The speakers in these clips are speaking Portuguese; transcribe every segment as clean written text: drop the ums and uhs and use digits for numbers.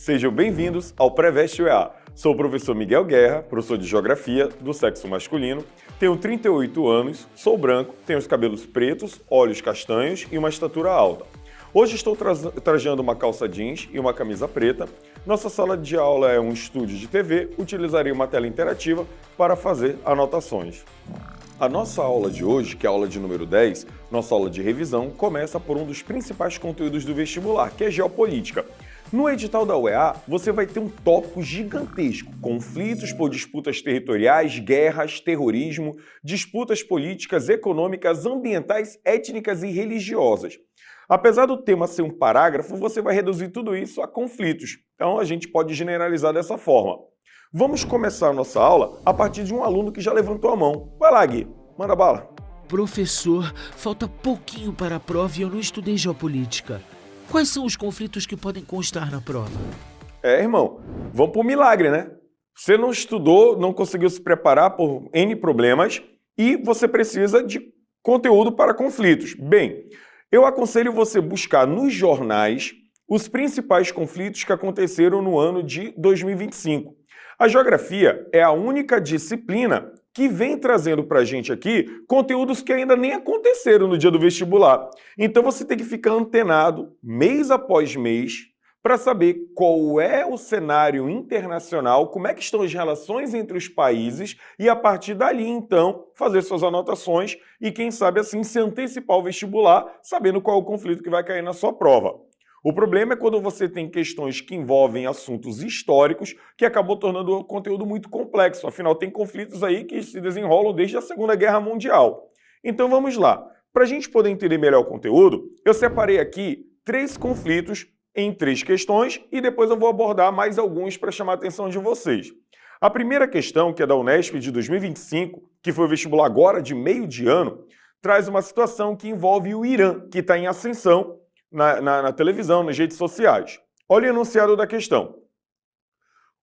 Sejam bem-vindos ao Preveste UEA. Sou o professor Miguel Guerra, professor de Geografia do sexo masculino, tenho 38 anos, sou branco, tenho os cabelos pretos, olhos castanhos e uma estatura alta. Hoje estou trajando uma calça jeans e uma camisa preta. Nossa sala de aula é um estúdio de TV, utilizarei uma tela interativa para fazer anotações. A nossa aula de hoje, que é a aula de número 10, nossa aula de revisão, começa por um dos principais conteúdos do vestibular, que é geopolítica. No edital da UEA, você vai ter um tópico gigantesco: conflitos por disputas territoriais, guerras, terrorismo, disputas políticas, econômicas, ambientais, étnicas e religiosas. Apesar do tema ser um parágrafo, você vai reduzir tudo isso a conflitos. Então a gente pode generalizar dessa forma. Vamos começar a nossa aula a partir de um aluno que já levantou a mão. Vai lá, Gui, manda bala. Professor, falta pouquinho para a prova e eu não estudei geopolítica. Quais são os conflitos que podem constar na prova? Irmão, vamos pro milagre, né? Você não estudou, não conseguiu se preparar por N problemas e você precisa de conteúdo para conflitos. Bem, eu aconselho você buscar nos jornais os principais conflitos que aconteceram no ano de 2025. A geografia é a única disciplina que vem trazendo para a gente aqui conteúdos que ainda nem aconteceram no dia do vestibular. Então você tem que ficar antenado mês após mês para saber qual é o cenário internacional, como é que estão as relações entre os países e a partir dali, então, fazer suas anotações e, quem sabe, assim, se antecipar ao vestibular, sabendo qual é o conflito que vai cair na sua prova. O problema é quando você tem questões que envolvem assuntos históricos, que acabou tornando o conteúdo muito complexo. Afinal, tem conflitos aí que se desenrolam desde a Segunda Guerra Mundial. Então vamos lá. Para a gente poder entender melhor o conteúdo, eu separei aqui 3 conflitos em 3 questões e depois eu vou abordar mais alguns para chamar a atenção de vocês. A primeira questão, que é da Unesp de 2025, que foi o vestibular agora de meio de ano, traz uma situação que envolve o Irã, que está em ascensão na televisão, nas redes sociais. Olha o enunciado da questão.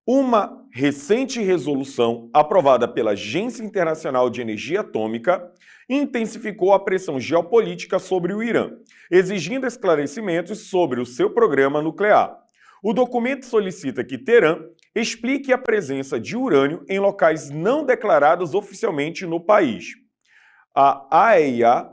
Uma recente resolução aprovada pela Agência Internacional de Energia Atômica intensificou a pressão geopolítica sobre o Irã, exigindo esclarecimentos sobre o seu programa nuclear. O documento solicita que Teherã explique a presença de urânio em locais não declarados oficialmente no país. A AEA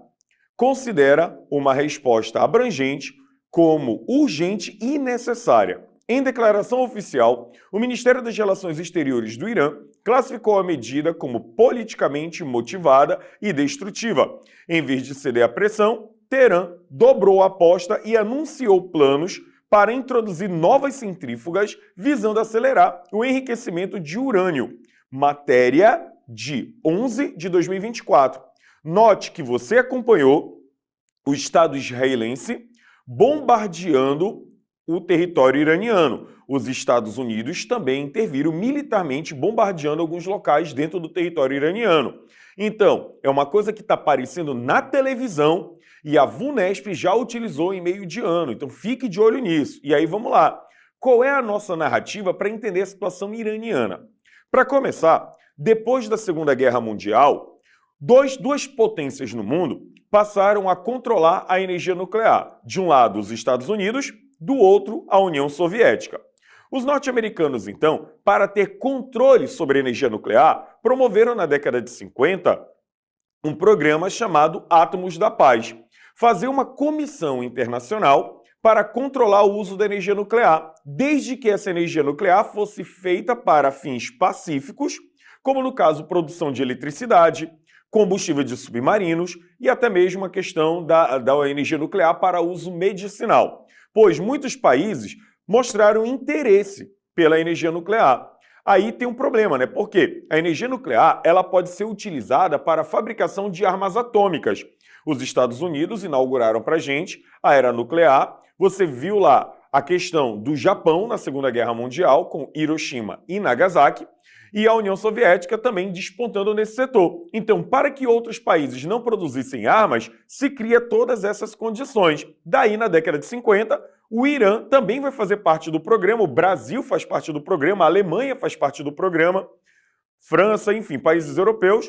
considera uma resposta abrangente como urgente e necessária. Em declaração oficial, o Ministério das Relações Exteriores do Irã classificou a medida como politicamente motivada e destrutiva. Em vez de ceder à pressão, Teherã dobrou a aposta e anunciou planos para introduzir novas centrífugas visando acelerar o enriquecimento de urânio, matéria de 11 de 2024. Note que você acompanhou o Estado israelense bombardeando o território iraniano. Os Estados Unidos também interviram militarmente bombardeando alguns locais dentro do território iraniano. Então, é uma coisa que está aparecendo na televisão e a VUNESP já utilizou em meio de ano. Então, fique de olho nisso. E aí, vamos lá. Qual é a nossa narrativa para entender a situação iraniana? Para começar, depois da Segunda Guerra Mundial, duas potências no mundo passaram a controlar a energia nuclear. De um lado, os Estados Unidos, do outro, a União Soviética. Os norte-americanos, então, para ter controle sobre a energia nuclear, promoveram na década de 50 um programa chamado Átomos da Paz. Fazer uma comissão internacional para controlar o uso da energia nuclear, desde que essa energia nuclear fosse feita para fins pacíficos, como no caso produção de eletricidade, combustível de submarinos e até mesmo a questão da energia nuclear para uso medicinal, pois muitos países mostraram interesse pela energia nuclear. Aí tem um problema, né? Porque a energia nuclear ela pode ser utilizada para a fabricação de armas atômicas. Os Estados Unidos inauguraram para a gente a era nuclear. Você viu lá a questão do Japão na Segunda Guerra Mundial com Hiroshima e Nagasaki, e a União Soviética também despontando nesse setor. Então, para que outros países não produzissem armas, se cria todas essas condições. Daí, na década de 50, o Irã também vai fazer parte do programa, o Brasil faz parte do programa, a Alemanha faz parte do programa, França, enfim, países europeus.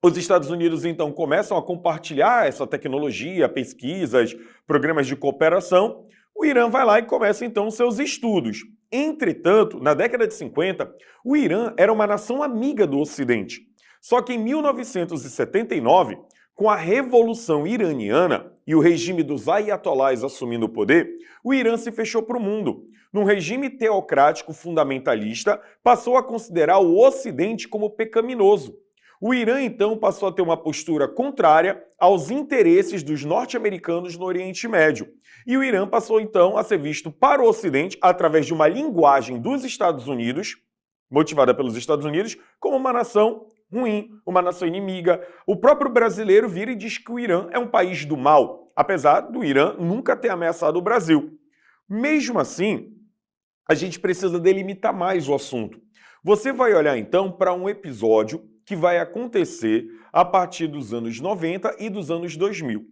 Os Estados Unidos, então, começam a compartilhar essa tecnologia, pesquisas, programas de cooperação. O Irã vai lá e começa, então, seus estudos. Entretanto, na década de 50, o Irã era uma nação amiga do Ocidente. Só que em 1979, com a Revolução Iraniana e o regime dos ayatolás assumindo o poder, o Irã se fechou para o mundo. Num regime teocrático fundamentalista, passou a considerar o Ocidente como pecaminoso. O Irã, então, passou a ter uma postura contrária aos interesses dos norte-americanos no Oriente Médio. E o Irã passou, então, a ser visto para o Ocidente, através de uma linguagem dos Estados Unidos, motivada pelos Estados Unidos, como uma nação ruim, uma nação inimiga. O próprio brasileiro vira e diz que o Irã é um país do mal, apesar do Irã nunca ter ameaçado o Brasil. Mesmo assim, a gente precisa delimitar mais o assunto. Você vai olhar, então, para um episódio que vai acontecer a partir dos anos 90 e dos anos 2000.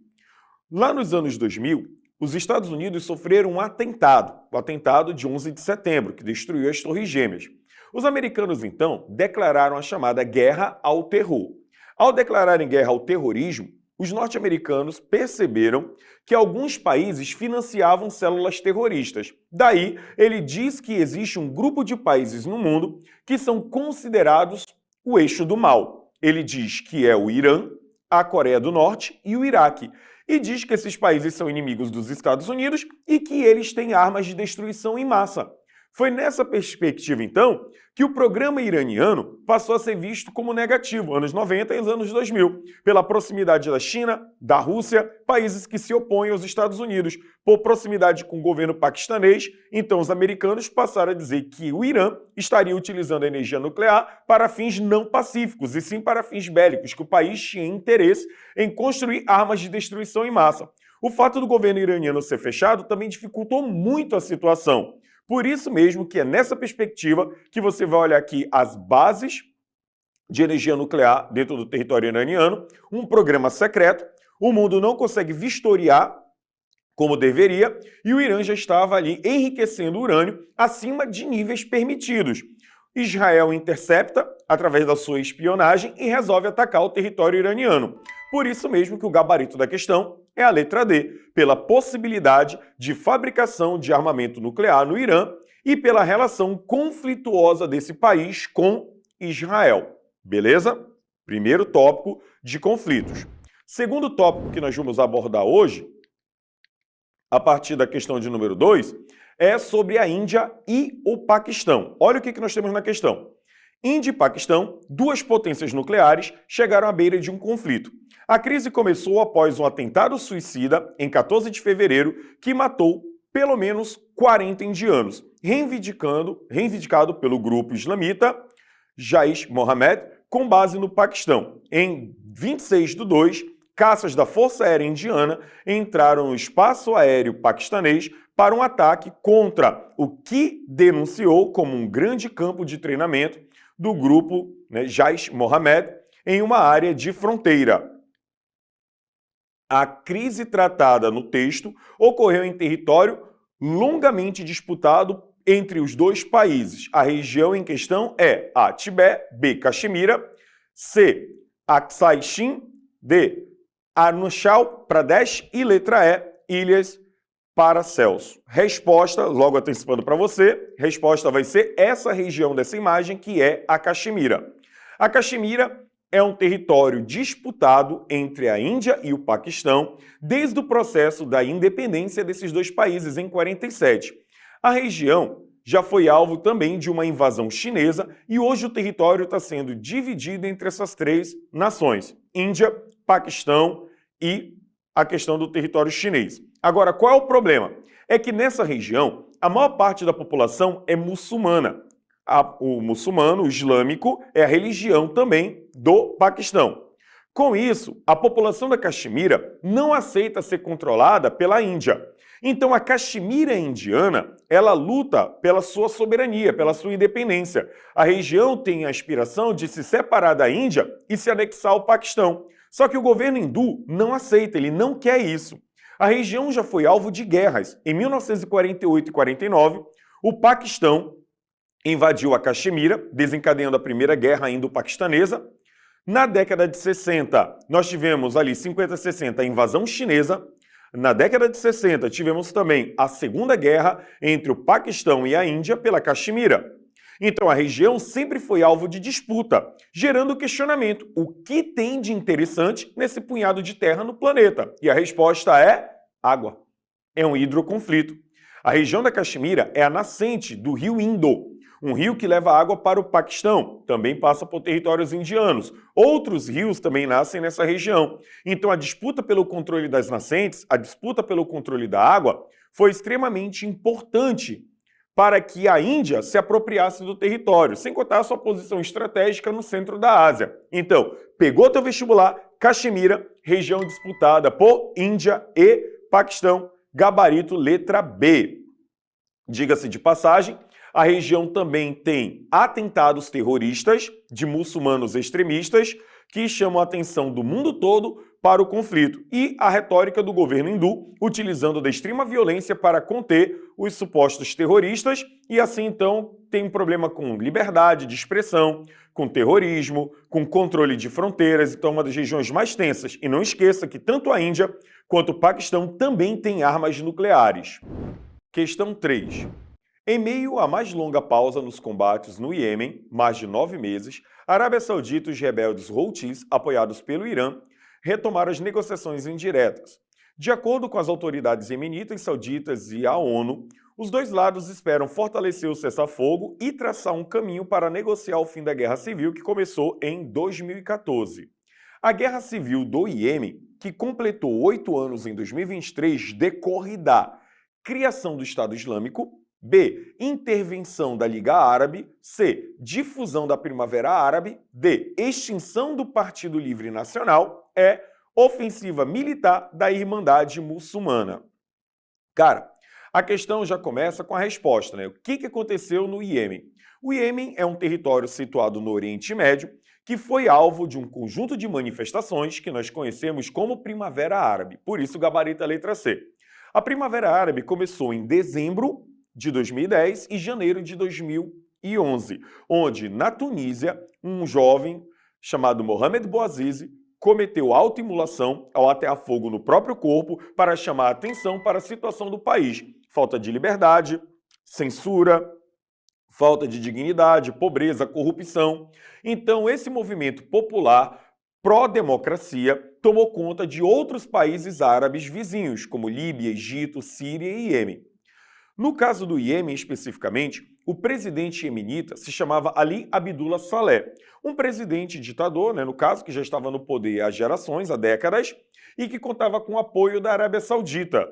Lá nos anos 2000, os Estados Unidos sofreram um atentado, o atentado de 11 de setembro, que destruiu as Torres Gêmeas. Os americanos, então, declararam a chamada guerra ao terror. Ao declararem guerra ao terrorismo, os norte-americanos perceberam que alguns países financiavam células terroristas. Daí, ele diz que existe um grupo de países no mundo que são considerados o eixo do mal. Ele diz que é o Irã, a Coreia do Norte e o Iraque. E diz que esses países são inimigos dos Estados Unidos e que eles têm armas de destruição em massa. Foi nessa perspectiva, então, que o programa iraniano passou a ser visto como negativo, anos 90 e anos 2000, pela proximidade da China, da Rússia, países que se opõem aos Estados Unidos. Por proximidade com o governo paquistanês, então os americanos passaram a dizer que o Irã estaria utilizando a energia nuclear para fins não pacíficos, e sim para fins bélicos, que o país tinha interesse em construir armas de destruição em massa. O fato do governo iraniano ser fechado também dificultou muito a situação. Por isso mesmo que é nessa perspectiva que você vai olhar aqui as bases de energia nuclear dentro do território iraniano, um programa secreto, o mundo não consegue vistoriar como deveria, e o Irã já estava ali enriquecendo urânio acima de níveis permitidos. Israel intercepta através da sua espionagem e resolve atacar o território iraniano. Por isso mesmo que o gabarito da questão é a letra D, pela possibilidade de fabricação de armamento nuclear no Irã e pela relação conflituosa desse país com Israel. Beleza? Primeiro tópico de conflitos. Segundo tópico que nós vamos abordar hoje, a partir da questão de número 2, é sobre a Índia e o Paquistão. Olha o que nós temos na questão. Índia e Paquistão, duas potências nucleares, chegaram à beira de um conflito. A crise começou após um atentado suicida, em 14 de fevereiro, que matou pelo menos 40 indianos, reivindicado pelo grupo islamita Jaish Mohammed, com base no Paquistão. Em 26/2, caças da Força Aérea Indiana entraram no espaço aéreo paquistanês para um ataque contra o que denunciou como um grande campo de treinamento do grupo Jaish Mohammed em uma área de fronteira. A crise tratada no texto ocorreu em território longamente disputado entre os dois países. A região em questão é A. Tibete, B. Caxemira, C. Aksai Chin, D. Arunachal Pradesh e letra E. Ilhas Paracelso. Resposta, logo antecipando para você, resposta vai ser essa região dessa imagem, que é a Caxemira. A Caxemira é um território disputado entre a Índia e o Paquistão desde o processo da independência desses dois países em 47. A região já foi alvo também de uma invasão chinesa e hoje o território está sendo dividido entre essas três nações, Índia, Paquistão e a questão do território chinês. Agora, qual é o problema? É que nessa região, a maior parte da população é muçulmana. O muçulmano, o islâmico, é a religião também do Paquistão. Com isso, a população da Caxemira não aceita ser controlada pela Índia. Então, a Caxemira indiana, ela luta pela sua soberania, pela sua independência. A região tem a aspiração de se separar da Índia e se anexar ao Paquistão. Só que o governo hindu não aceita, ele não quer isso. A região já foi alvo de guerras. Em 1948 e 49, o Paquistão invadiu a Caxemira, desencadeando a Primeira Guerra Indo-Paquistanesa. Na década de 60, nós tivemos ali 50 e 60 a invasão chinesa. Na década de 60, tivemos também a Segunda Guerra entre o Paquistão e a Índia pela Caxemira. Então a região sempre foi alvo de disputa, gerando questionamento: o que tem de interessante nesse punhado de terra no planeta? E a resposta é água. É um hidroconflito. A região da Caxemira é a nascente do rio Indo, um rio que leva água para o Paquistão, também passa por territórios indianos. Outros rios também nascem nessa região. Então a disputa pelo controle das nascentes, a disputa pelo controle da água, foi extremamente importante para que a Índia se apropriasse do território, sem contar a sua posição estratégica no centro da Ásia. Então, pegou teu vestibular, Caxemira, região disputada por Índia e Paquistão, gabarito letra B. Diga-se de passagem, a região também tem atentados terroristas de muçulmanos extremistas que chamam a atenção do mundo todo para o conflito e a retórica do governo hindu, utilizando da extrema violência para conter os supostos terroristas e assim então tem um problema com liberdade de expressão, com terrorismo, com controle de fronteiras, então uma das regiões mais tensas. E não esqueça que tanto a Índia quanto o Paquistão também têm armas nucleares. Questão 3. Em meio à mais longa pausa nos combates no Iêmen, mais de 9 meses, a Arábia Saudita e os rebeldes Houthis, apoiados pelo Irã, retomaram as negociações indiretas. De acordo com as autoridades iemenitas, sauditas e a ONU, os dois lados esperam fortalecer o cessar-fogo e traçar um caminho para negociar o fim da guerra civil que começou em 2014. A guerra civil do Iêmen, que completou 8 anos em 2023, decorre da criação do Estado Islâmico, B. Intervenção da Liga Árabe. C. Difusão da Primavera Árabe. D. Extinção do Partido Livre Nacional. E. Ofensiva militar da Irmandade Muçulmana. Cara, a questão já começa com a resposta, né? O que aconteceu no Iêmen? O Iêmen é um território situado no Oriente Médio que foi alvo de um conjunto de manifestações que nós conhecemos como Primavera Árabe. Por isso, gabarita a letra C. A Primavera Árabe começou em dezembro de 2010 e janeiro de 2011, onde na Tunísia um jovem chamado Mohamed Bouazizi cometeu autoimolação ao atear fogo no próprio corpo para chamar a atenção para a situação do país. Falta de liberdade, censura, falta de dignidade, pobreza, corrupção. Então esse movimento popular pró-democracia tomou conta de outros países árabes vizinhos, como Líbia, Egito, Síria e Iêmen. No caso do Iêmen, especificamente, o presidente iemenita se chamava Ali Abdullah Saleh, um presidente ditador, no caso, que já estava no poder há gerações, há décadas, e que contava com o apoio da Arábia Saudita.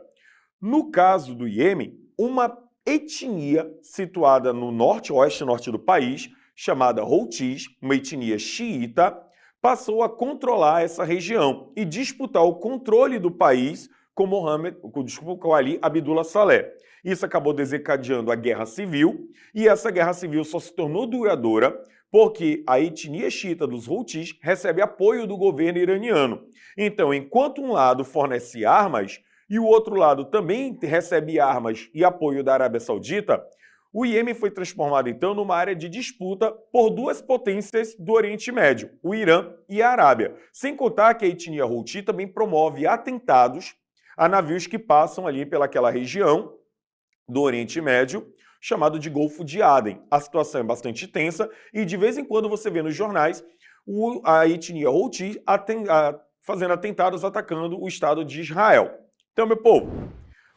No caso do Iêmen, uma etnia situada no norte, oeste-norte do país, chamada Houthis, uma etnia xiita, passou a controlar essa região e disputar o controle do país com Ali Abdullah Saleh. Isso acabou desencadeando a guerra civil, e essa guerra civil só se tornou duradoura porque a etnia xiita dos Houthis recebe apoio do governo iraniano. Então, enquanto um lado fornece armas e o outro lado também recebe armas e apoio da Arábia Saudita, o Iêmen foi transformado então numa área de disputa por duas potências do Oriente Médio, o Irã e a Arábia. Sem contar que a etnia Houthi também promove atentados a navios que passam ali pelaquela região do Oriente Médio, chamado de Golfo de Aden. A situação é bastante tensa e de vez em quando você vê nos jornais a etnia Houthi fazendo atentados atacando o Estado de Israel. Então, meu povo,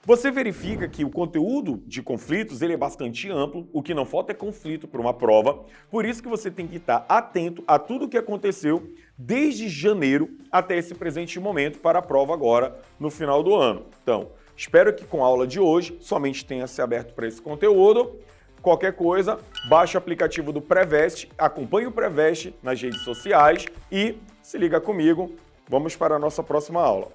você verifica que o conteúdo de conflitos ele é bastante amplo, o que não falta é conflito para uma prova, por isso que você tem que estar atento a tudo o que aconteceu desde janeiro até esse presente momento para a prova agora no final do ano. Então, espero que com a aula de hoje somente tenha se aberto para esse conteúdo. Qualquer coisa, baixe o aplicativo do Preveste, acompanhe o Preveste nas redes sociais e se liga comigo. Vamos para a nossa próxima aula.